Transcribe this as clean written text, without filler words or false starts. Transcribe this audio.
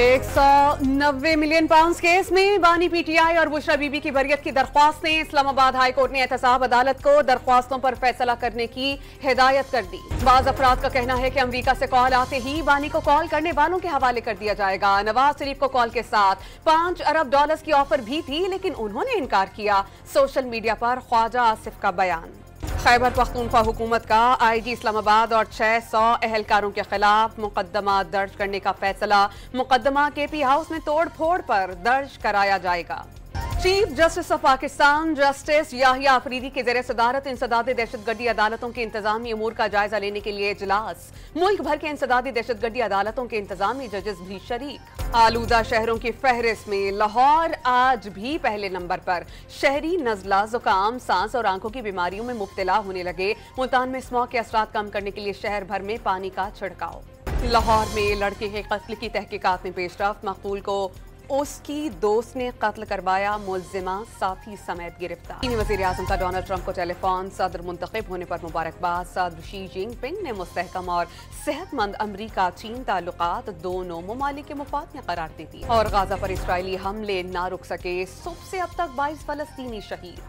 190 million pound case में बानी PTI और बुशरा बीबी की बरियत की दरख्वास्तें। इस्लामाबाद हाई कोर्ट ने एहतसाब अदालत को दरख्वास्तों पर फैसला करने की हिदायत कर दी। बाज अफराद का कहना है कि अमरीका से कॉल आते ही बानी को कॉल करने वालों के हवाले कर दिया जाएगा। नवाज शरीफ को कॉल के साथ $5 अरब की ऑफर भी थी, लेकिन उन्होंने इनकार किया। सोशल मीडिया पर ख्वाजा आसिफ का बयान। खैबर पख्तूनख्वा हुकूमत का आईजी इस्लामाबाद और 600 अहलकारों के खिलाफ मुकदमा दर्ज करने का फैसला। मुकदमा केपी हाउस में तोड़-फोड़ पर दर्ज कराया जाएगा। Chief justice of Pakistan justice Yahya Afridi की ज़ेर सदारत इंसदादी दहशतगर्दी अदालतों के इंतजामी अमूर का जायजा लेने के लिए इजलास। मुल्क भर के इंसदादी दहशतगर्दी अदालतों के इंतजामी जजेस भी शरीक। आलूदा शहरों की फहरिस्त में लाहौर आज भी पहले नंबर पर। शहरी नज़ला, जुकाम, सांस और आंखों की बीमारियों में मुब्तला होने लगे। मुल्तान में स्मॉग के असरात कम करने के लिए शहर भर में पानी का छिड़काव। लाहौर में लड़के के कत्ल की तहकीकात में पेशरफ्त। मकतूल को उसकी दोस्त ने कत्ल करवाया, मुलजिमा साथी समेत गिरफ्तार। चीनी वज़ीर आज़म का डोनाल्ड ट्रंप को टेलीफोन। सदर मुंतखब होने पर मुबारकबाद। सदर शी जिनपिंग ने मुस्तहकम और सेहतमंद अमरीका चीन ताल्लुकात दोनों ममालिक के मुफाद में करार दे दी। और गाजा पर इसराइली हमले ना रुक सके, सुबह से अब तक 22 फलस्तीनी शहीद।